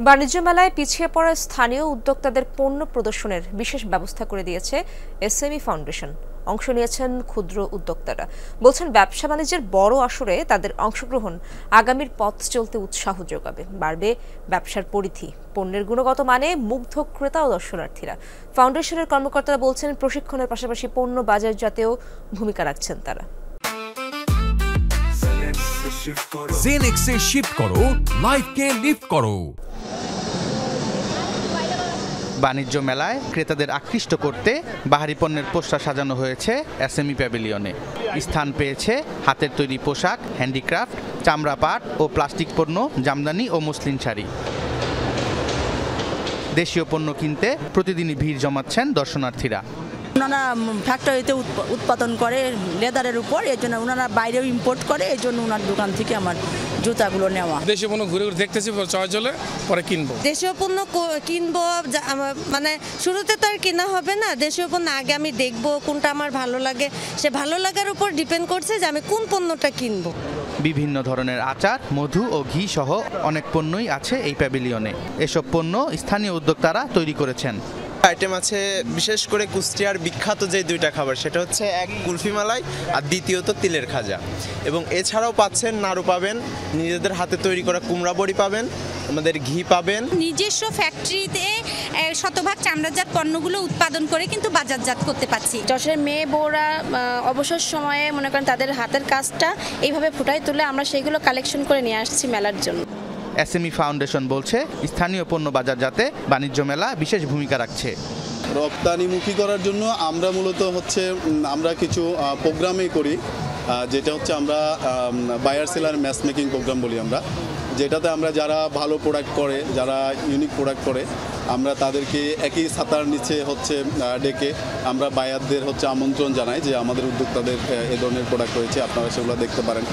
বাণিজ্য মেলায় পিছিয়ে পড়া স্থানীয় উদ্যোক্তাদের পণ্য প্রদর্শনের বিশেষ ব্যবস্থা করে দিয়েছে এসএমই ফাউন্ডেশন। অংশ নিয়েছেন ক্ষুদ্র উদ্যোক্তারা। বলছেন ব্যবসা বাণিজ্যের বড় আসরে তাদের অংশগ্রহণ আগামীর পথ চলতে উৎসাহ যোগাবে, বাড়বে ব্যবসার পরিধি, পণ্যের গুণগত মানে মুগ্ধ ক্রেতা ও দর্শনার্থীরা। ফাউন্ডেশনের কর্মকর্তারা বলছেন প্রশিক্ষণের পাশাপাশি পণ্য বাজারজাতেও ভূমিকা রাখছেন তারা। জেনেক্সে শিফট করো, লাইফকে লিফট করো। বাণিজ্য মেলায় ক্রেতাদের আকৃষ্ট করতে বাহারি পণ্যের পোস্টার সাজানো হয়েছে এসএমই প্যাভিলিয়নে। স্থান পেয়েছে হাতের তৈরি পোশাক, হ্যান্ডিক্রাফট, চামড়া পাট ও প্লাস্টিক পণ্য, জামদানি ও মসলিন শাড়ি। দেশীয় পণ্য কিনতে প্রতিদিনই ভিড় জমাচ্ছেন দর্শনার্থীরা। ওনারা ফ্যাক্টরিতে উৎপাদন করে লেদারের উপর, এর জন্য ওনারা বাইরেও ইম্পোর্ট করে, এই জন্য ওনার দোকান থেকে আমার জুতাগুলো নেওয়া। দেশীয় পণ্য ঘুরে ঘুরে দেখতেছি, চয়েস হলে পরে কিনবো। দেশীয় পণ্য কিনবো, মানে শুরুতে তো আর কেনা হবে না। দেশীয় পণ্য আগে আমি দেখবো কোনটা আমার ভালো লাগে, সে ভালো লাগার উপর ডিপেন্ড করছে যে আমি কোন পণ্যটা কিনবো। বিভিন্ন ধরনের আচার, মধু ও ঘি সহ অনেক পণ্যই আছে এই প্যাভিলিয়নে। এসব পণ্য স্থানীয় উদ্যোক্তারা তৈরি করেছেন। আইটেম আছে, বিশেষ করে কুষ্টিয়ার বিখ্যাত যে দুইটা খাবার, সেটা হচ্ছে এক কুলফি মালাই আর দ্বিতীয়ত তিলের খাজা। এবং এছাড়াও পাচ্ছেন নাড়ু পাবেন, নিজেদের হাতে তৈরি করা কুমড়া বড়ি পাবেন, আমাদের ঘি পাবেন। নিজস্ব ফ্যাক্টরিতে শতভাগ চামড়াজাত পণ্যগুলো উৎপাদন করে কিন্তু বাজারজাত করতে পারছি। যশোরের মেয়ে বউরা অবসর সময়ে মনে করেন তাদের হাতের কাজটা এইভাবে ফুটাই তুলে আমরা সেইগুলো কালেকশন করে নিয়ে আসছি মেলার জন্য। এসএমই ফাউন্ডেশন বলছে স্থানীয় পণ্য বাজারজাতে বাণিজ্য মেলা বিশেষ ভূমিকা রাখছে। রপ্তানিমুখী করার জন্য আমরা মূলত আমরা কিছু প্রোগ্রামই করি, যেটা হচ্ছে আমরা buyer seller match making program বলি আমরা, যেটাতে আমরা যারা ভালো প্রোডাক্ট করে, যারা ইউনিক প্রোডাক্ট করে, আমরা তাদেরকে একই ছাতার নিচে ডেকে আমরা বায়ারদের আমন্ত্রণ জানাই যে আমাদের উদ্যোক্তাদের এ ধরনের প্রোডাক্ট রয়েছে, আপনারা সেগুলো দেখতে পারেন।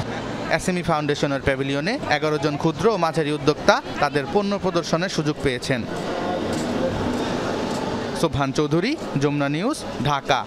এসএমই ফাউন্ডেশনের প্যাভিলিয়নে 11 জন ক্ষুদ্র ও মাঝারি উদ্যোক্তা তাদের পণ্য প্রদর্শনের সুযোগ পেয়েছেন। সোবহান চৌধুরী, যমুনা নিউজ, ঢাকা।